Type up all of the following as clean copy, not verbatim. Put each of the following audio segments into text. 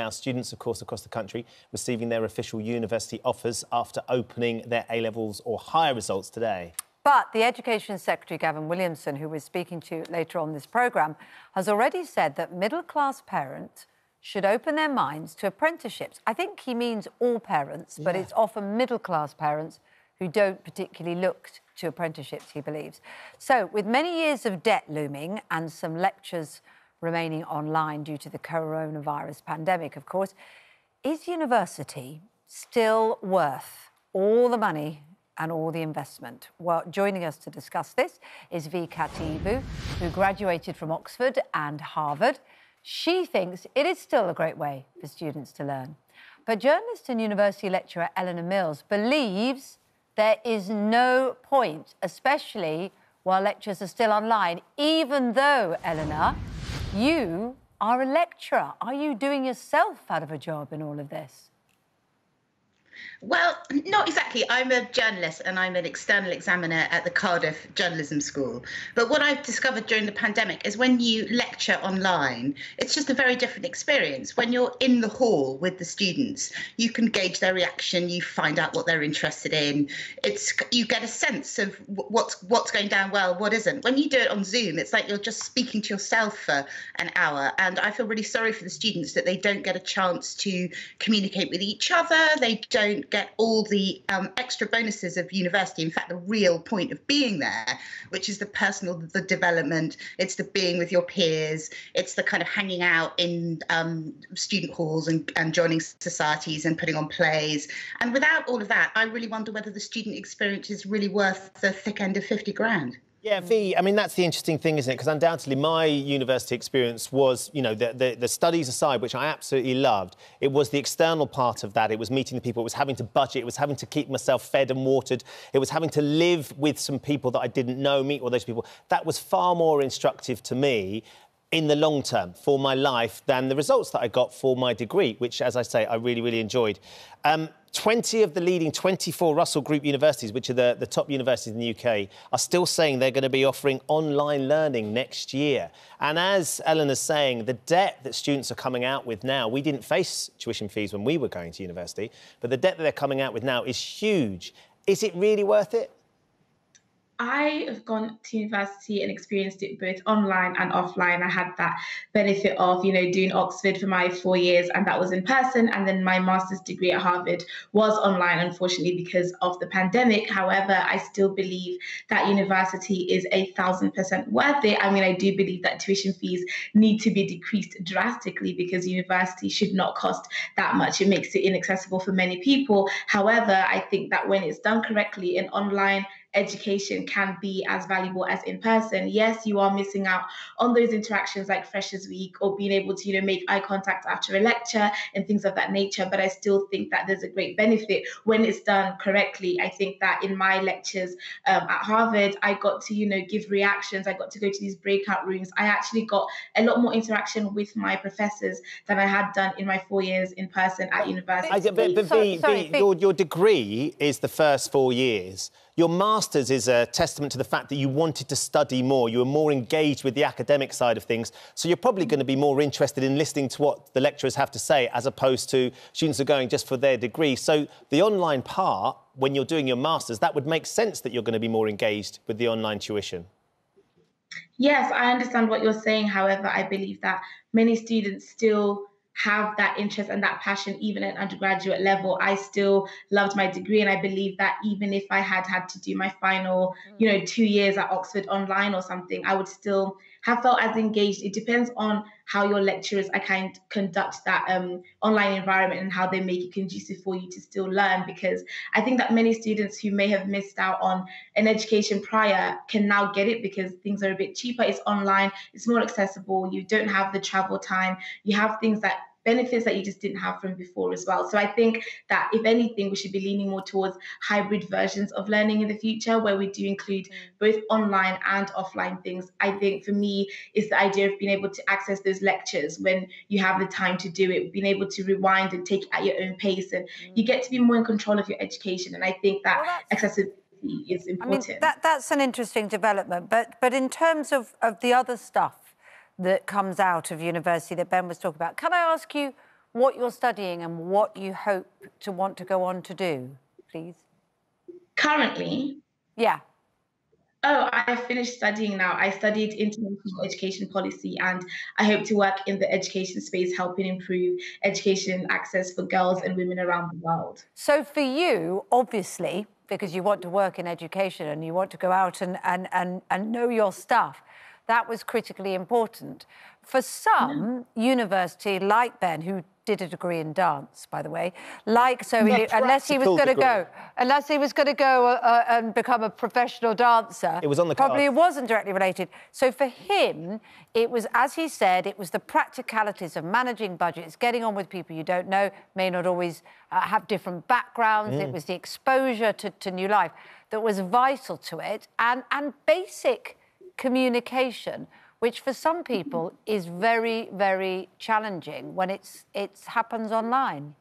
now. Students, of course, across the country receiving their official university offers after opening their A-levels or higher results today. But the Education Secretary, Gavin Williamson, who we're speaking to later on this programme, has already said that middle-class parents should open their minds to apprenticeships. I think he means all parents, but it's often middle-class parents who don't particularly look to apprenticeships, he believes. So, with many years of debt looming and some lectures remaining online due to the coronavirus pandemic, of course, is university still worth all the money and all the investment? Well, joining us to discuss this is V. Katibu, who graduated from Oxford and Harvard. She thinks it is still a great way for students to learn. But journalist and university lecturer Eleanor Mills believes there is no point, especially while lectures are still online, even though, Eleanor, you are a lecturer. Are you doing yourself out of a job in all of this? Well, not exactly. I'm a journalist and I'm an external examiner at the Cardiff Journalism School. But what I've discovered during the pandemic is when you lecture online, it's just a very different experience. When you're in the hall with the students, you can gauge their reaction, you find out what they're interested in. You get a sense of what's going down well, what isn't. When you do it on Zoom, it's like you're just speaking to yourself for an hour. And I feel really sorry for the students that they don't get a chance to communicate with each other. They don't get all the extra bonuses of university. In fact, the real point of being there, which is the personal, the development, it's the being with your peers, it's the kind of hanging out in student halls and joining societies and putting on plays. And without all of that, I really wonder whether the student experience is really worth the thick end of 50 grand. Yeah, V, I mean, that's the interesting thing, isn't it? Because undoubtedly my university experience was, you know, the studies aside, which I absolutely loved, it was the external part of that. It was meeting the people, it was having to budget, it was having to keep myself fed and watered, it was having to live with some people that I didn't know, meet all those people. That was far more instructive to me in the long term for my life than the results that I got for my degree, which, as I say, I really, really enjoyed. 20 of the leading 24 Russell Group universities, which are the top universities in the UK, are still saying they're going to be offering online learning next year. And as Eleanor's saying, the debt that students are coming out with now, we didn't face tuition fees when we were going to university, but the debt that they're coming out with now is huge. Is it really worth it? I have gone to university and experienced it both online and offline. I had that benefit of, doing Oxford for my 4 years, and that was in person. And then my master's degree at Harvard was online, unfortunately, because of the pandemic. However, I still believe that university is 1,000% worth it. I mean, I do believe that tuition fees need to be decreased drastically because university should not cost that much. It makes it inaccessible for many people. However, I think that when it's done correctly, an online education can be as valuable as in person. Yes, you are missing out on those interactions like Freshers Week or being able to, make eye contact after a lecture and things of that nature. But I still think that there's a great benefit when it's done correctly. I think that in my lectures at Harvard, I got to, give reactions. I got to go to these breakout rooms. I actually got a lot more interaction with my professors than I had done in my 4 years in person at university. But your degree is the first 4 years. Your master's is a testament to the fact that you wanted to study more. You were more engaged with the academic side of things. So you're probably going to be more interested in listening to what the lecturers have to say as opposed to students are going just for their degree. So the online part, when you're doing your master's, that would make sense that you're going to be more engaged with the online tuition. Yes, I understand what you're saying. However, I believe that many students still have that interest and that passion even at undergraduate level. I still loved my degree, and I believe that even if I had to do my final 2 years at Oxford online or something, I would still have felt as engaged. It depends on how your lecturers conduct that online environment and how they make it conducive for you to still learn, because I think that many students who may have missed out on an education prior can now get it because things are a bit cheaper. It's online, it's more accessible, you don't have the travel time, you have benefits that you just didn't have from before as well. So I think that if anything, we should be leaning more towards hybrid versions of learning in the future, where we do include both online and offline things. I think for me, it's the idea of being able to access those lectures when you have the time to do it, being able to rewind and take it at your own pace, and you get to be more in control of your education. And I think that accessibility is important. I mean, that's an interesting development. But in terms of the other stuff that comes out of university that Ben was talking about, can I ask you what you're studying and what you hope to want to go on to do, please? Currently? Yeah. Oh, I finished studying now. I studied international education policy, and I hope to work in the education space, helping improve education access for girls and women around the world. So for you, obviously, because you want to work in education and you want to go out and know your stuff, that was critically important. For some, university, like Ben, who did a degree in dance, by the way, unless he was going to go and become a professional dancer, it was on the probably cards. It wasn't directly related. So for him, it was, as he said, it was the practicalities of managing budgets, getting on with people you don't know, may not always have different backgrounds. It was the exposure to new life that was vital to it, and basic communication, which for some people is very, very challenging when it happens online.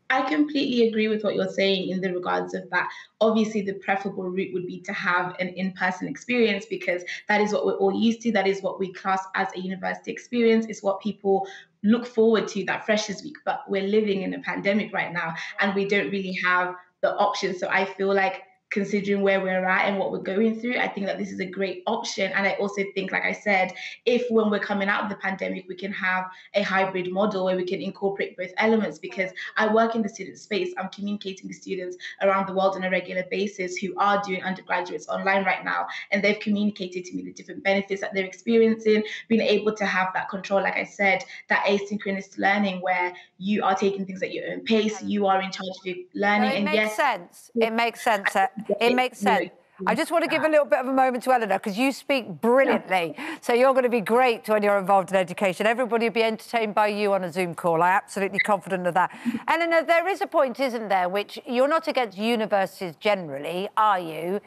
I completely agree with what you're saying in the regards of that. Obviously, the preferable route would be to have an in-person experience, because that is what we're all used to. That is what we class as a university experience. It's what people look forward to, that Freshers Week. But we're living in a pandemic right now, and we don't really have the option. So I feel like, considering where we're at and what we're going through, I think that this is a great option. And I also think, like I said, if when we're coming out of the pandemic, we can have a hybrid model where we can incorporate both elements, because I work in the student space. I'm communicating with students around the world on a regular basis who are doing undergraduates online right now. And they've communicated to me the different benefits that they're experiencing, being able to have that control, like I said, that asynchronous learning where you are taking things at your own pace, you are in charge of your learning. No, it makes sense. It makes sense. It makes sense. I just want to give a little bit of a moment to Eleanor, because you speak brilliantly. So you're going to be great when you're involved in education. Everybody will be entertained by you on a Zoom call. I'm absolutely confident of that. Eleanor, there is a point, isn't there, which you're not against universities generally, are you?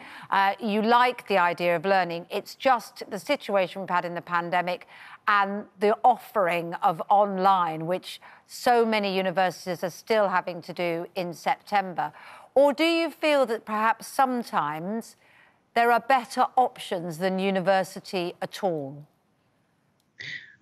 You like the idea of learning. It's just the situation we've had in the pandemic and the offering of online, which so many universities are still having to do in September. Or do you feel that perhaps sometimes there are better options than university at all?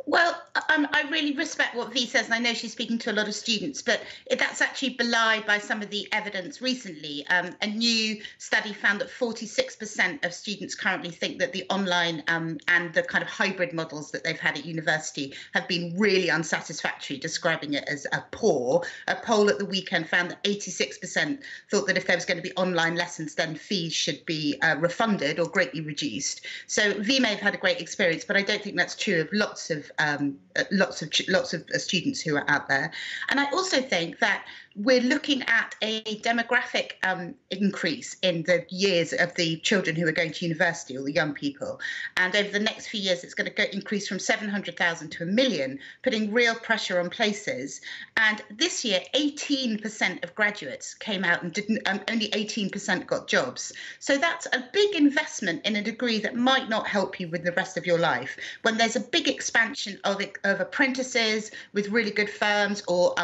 Well, I really respect what Vi says, and I know she's speaking to a lot of students, but that's actually belied by some of the evidence recently. A new study found that 46% of students currently think that the online and the kind of hybrid models that they've had at university have been really unsatisfactory, describing it as poor. A poll at the weekend found that 86% thought that if there was going to be online lessons, then fees should be refunded or greatly reduced. So Vi may have had a great experience, but I don't think that's true of lots of students who are out there. And I also think that we're looking at a demographic increase in the years of the children who are going to university, or the young people. And over the next few years, it's going to increase from 700,000 to 1 million, putting real pressure on places. And this year, 18% of graduates came out and only 18% got jobs. So that's a big investment in a degree that might not help you with the rest of your life. When there's a big expansion of apprentices with really good firms, or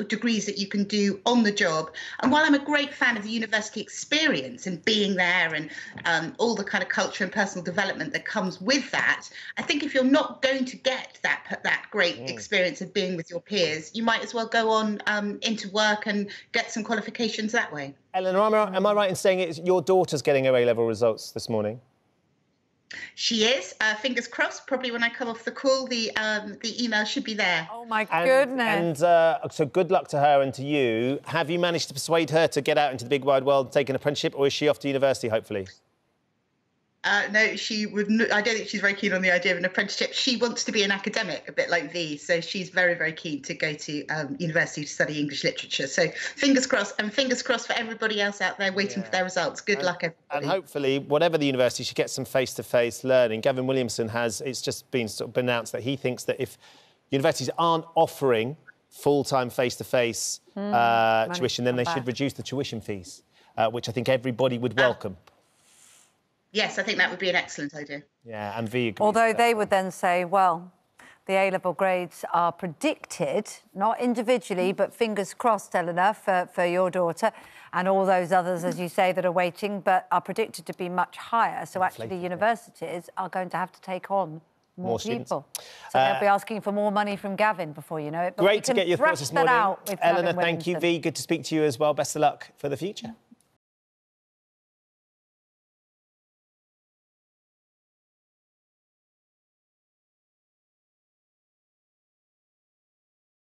degrees that you can do on the job. And while I'm a great fan of the university experience and being there and all the kind of culture and personal development that comes with that, I think if you're not going to get that great experience of being with your peers, you might as well go on into work and get some qualifications that way. Eleanor, am I right in saying your daughter's getting her A-level results this morning? She is. Fingers crossed. Probably when I come off the call, the email should be there. Oh my goodness! And so good luck to her and to you. Have you managed to persuade her to get out into the big wide world and take an apprenticeship, or is she off to university? Hopefully. No, she would. I don't think she's very keen on the idea of an apprenticeship. She wants to be an academic, a bit like Vi. So she's very, very keen to go to university to study English literature. So fingers crossed, and fingers crossed for everybody else out there waiting for their results. Good luck, everybody. And hopefully, whatever the university, she gets some face-to-face learning. Gavin Williamson it's just been sort of announced that he thinks that if universities aren't offering full-time face-to-face tuition, then they should reduce the tuition fees, which I think everybody would welcome. Yes, I think that would be an excellent idea. Yeah, and Vi agrees. Although they would then say, well, the A-level grades are predicted, not individually, but fingers crossed, Eleanor, for your daughter and all those others, as you say, that are waiting, but are predicted to be much higher. So actually universities are going to have to take on more students. people. So they'll be asking for more money from Gavin before you know it. But great to get your thoughts this morning. Eleanor, thank you, V. Good to speak to you as well. Best of luck for the future.